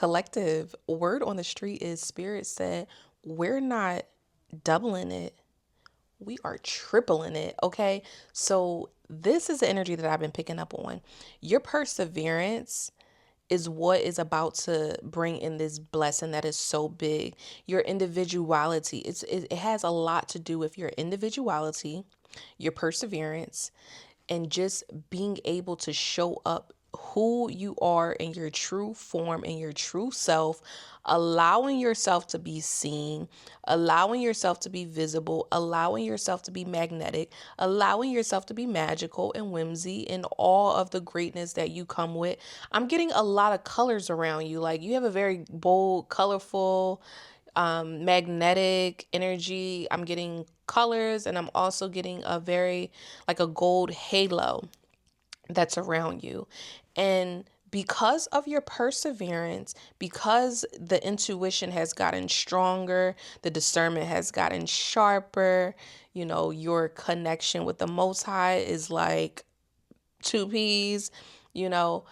Collective, word on the street is Spirit said, we're not doubling it, we are tripling it. Okay. So, this is the energy that I've been picking up on. Your perseverance is what is about to bring in this blessing that is so big. Your individuality, it has a lot to do with your individuality, your perseverance, and just being able to show up who you are in your true form, in your true self, allowing yourself to be seen, allowing yourself to be visible, allowing yourself to be magnetic, allowing yourself to be magical and whimsy and all of the greatness that you come with. I'm getting a lot of colors around you. Like, you have a very bold, colorful, magnetic energy. I'm getting colors, and I'm also getting a very, like, a gold halo that's around you. And because of your perseverance, because the intuition has gotten stronger, the discernment has gotten sharper, your connection with the Most High is like two peas, you know,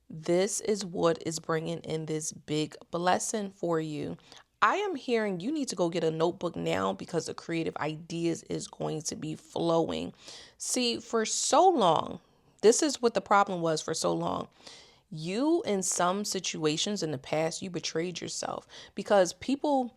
this is what is bringing in this big blessing for you. I am hearing you need to go get a notebook now because the creative ideas is going to be flowing. See, for so long, this is what the problem was for so long. You, in some situations in the past, you betrayed yourself because people,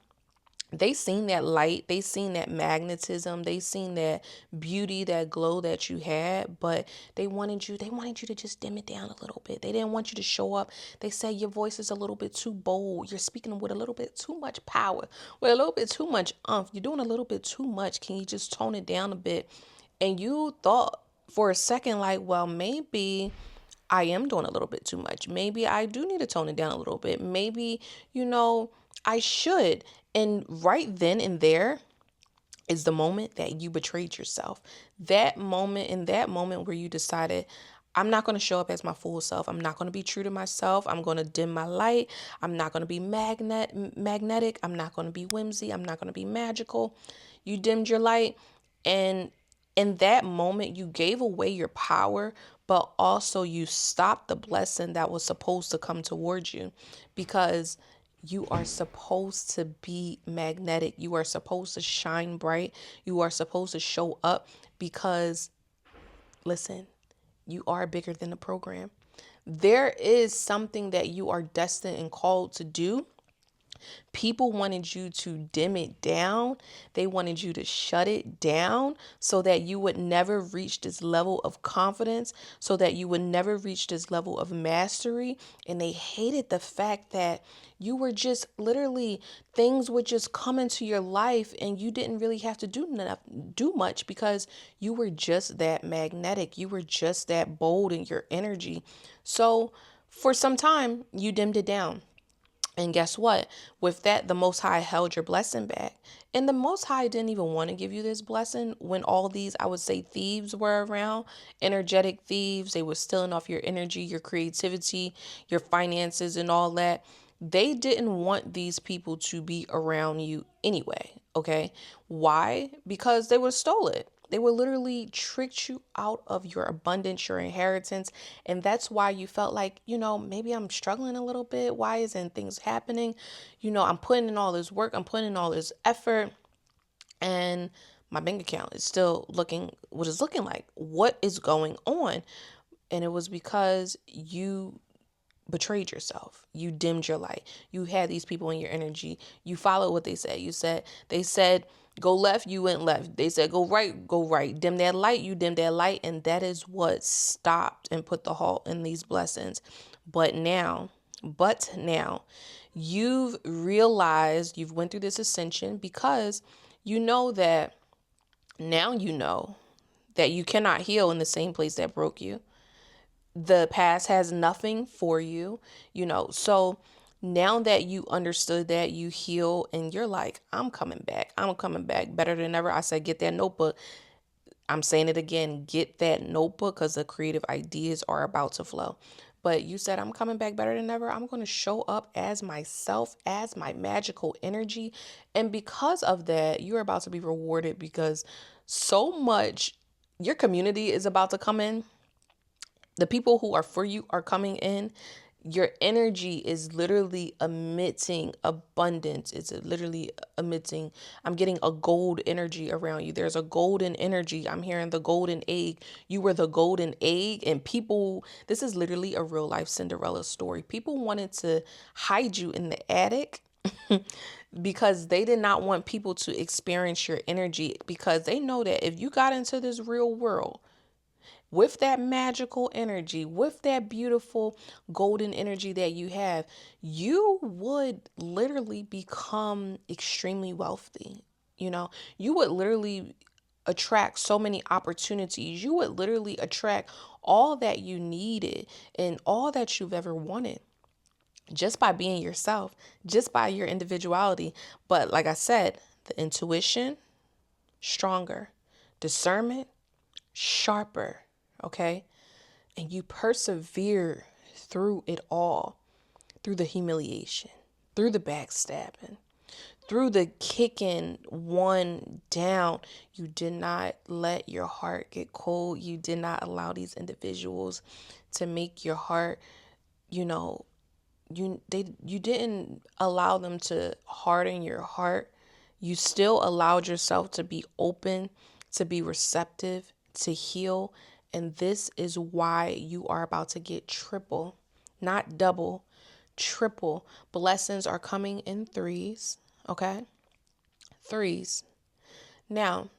they seen that light, they seen that magnetism, they seen that beauty, that glow that you had, but they wanted you to just dim it down a little bit. They didn't want you to show up. They said your voice is a little bit too bold, you're speaking with a little bit too much power, with a little bit too much you're doing a little bit too much, can you just tone it down a bit? And you thought for a second, like, well, maybe I am doing a little bit too much. Maybe I do need to tone it down a little bit. Maybe, I should. And right then and there is the moment that you betrayed yourself. That moment, in that moment where you decided, I'm not going to show up as my full self. I'm not going to be true to myself. I'm going to dim my light. I'm not going to be magnetic. I'm not going to be whimsy. I'm not going to be magical. You dimmed your light, and in that moment you gave away your power, but also you stopped the blessing that was supposed to come towards you, because you are supposed to be magnetic. You are supposed to shine bright. You are supposed to show up because, listen, you are bigger than the program. There is something that you are destined and called to do. People wanted you to dim it down. They wanted you to shut it down so that you would never reach this level of confidence, so that you would never reach this level of mastery. And they hated the fact that you were just literally, things would just come into your life and you didn't really have to do much because you were just that magnetic. You were just that bold in your energy. So for some time, you dimmed it down. And guess what? With that, the Most High held your blessing back. And the Most High didn't even want to give you this blessing when all these, I would say, thieves were around. Energetic thieves. They were stealing off your energy, your creativity, your finances, and all that. They didn't want these people to be around you anyway. Okay. Why? Because they would have stole it. They would literally tricked you out of your abundance, your inheritance. And that's why you felt like, maybe I'm struggling a little bit. Why isn't things happening? I'm putting in all this work. I'm putting in all this effort. And my bank account is still looking what it's looking like. What is going on? And it was because you betrayed yourself. You dimmed your light. You had these people in your energy. You followed what they said. They said go left, you went left. They said go right, go right. Dim that light, you dimmed that light, and that is what stopped and put the halt in these blessings. But now you've realized, you've went through this ascension, because you know that now you know that you cannot heal in the same place that broke you. The past has nothing for you, so now that you understood that, you heal, and you're like, I'm coming back. I'm coming back better than ever. I said, get that notebook. I'm saying it again, get that notebook, because the creative ideas are about to flow. But you said, I'm coming back better than ever. I'm going to show up as myself, as my magical energy. And because of that, you're about to be rewarded, because so much, your community is about to come in. The people who are for you are coming in. Your energy is literally emitting abundance. It's literally emitting, I'm getting a gold energy around you. There's a golden energy. I'm hearing the golden egg. You were the golden egg, and people, this is literally a real life Cinderella story. People wanted to hide you in the attic because they did not want people to experience your energy, because they know that if you got into this real world with that magical energy, with that beautiful golden energy that you have, you would literally become extremely wealthy. You know, you would literally attract so many opportunities. You would literally attract all that you needed and all that you've ever wanted just by being yourself, just by your individuality. But like I said, the intuition, stronger, discernment, sharper, okay? And you persevere through it all, through the humiliation, through the backstabbing, through the kicking one down. You did not let your heart get cold. You did not allow these individuals to make your heart, you know, you didn't allow them to harden your heart. You still allowed yourself to be open, to be receptive, to heal. And this is why you are about to get triple, not double, triple. Blessings are coming in threes, okay? Threes. Now,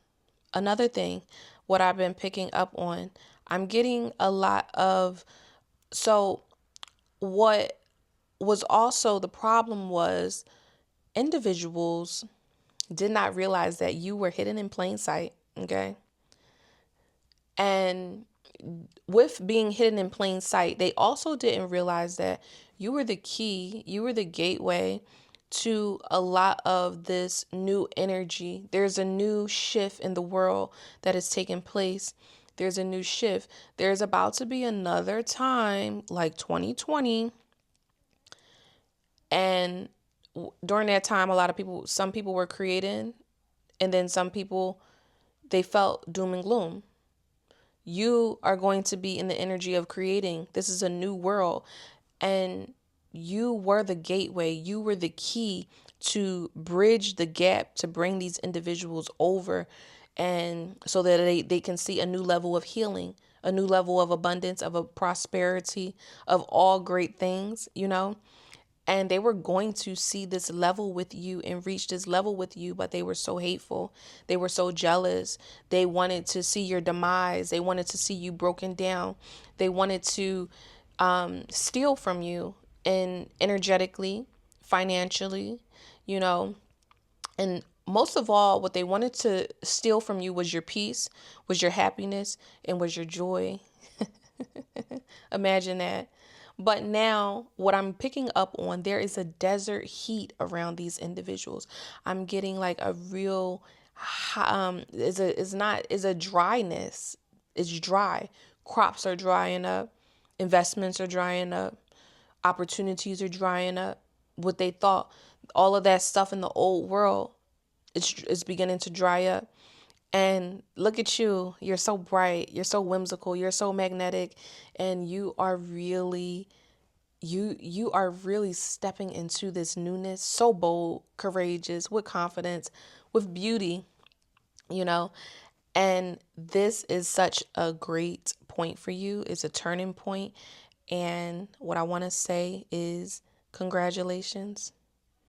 another thing, what I've been picking up on, I'm getting a lot of, so what was also the problem was individuals did not realize that you were hidden in plain sight, okay? And with being hidden in plain sight, they also didn't realize that you were the key, you were the gateway to a lot of this new energy. There's a new shift in the world that is taking place. There's a new shift. There's about to be another time like 2020. And during that time, a lot of people, some people were creating, and then some people, they felt doom and gloom. You are going to be in the energy of creating. This is a new world. And you were the gateway. You were the key to bridge the gap, to bring these individuals over, and so that they can see a new level of healing, a new level of abundance, of a prosperity, of all great things, you know. And they were going to see this level with you and reach this level with you, but they were so hateful. They were so jealous. They wanted to see your demise. They wanted to see you broken down. They wanted to steal from you, and energetically, financially, you know. And most of all, what they wanted to steal from you was your peace, was your happiness, and was your joy. Imagine that. But now, what I'm picking up on, there is a desert heat around these individuals. I'm getting like a real, is a dryness. It's dry. Crops are drying up. Investments are drying up. Opportunities are drying up. What they thought, all of that stuff in the old world, it's beginning to dry up. And look at you. You're so bright. You're so whimsical. You're so magnetic. And you are really stepping into this newness, so bold, courageous, with confidence, with beauty, you know. And this is such a great point for you. It's a turning point. And what I want to say is congratulations.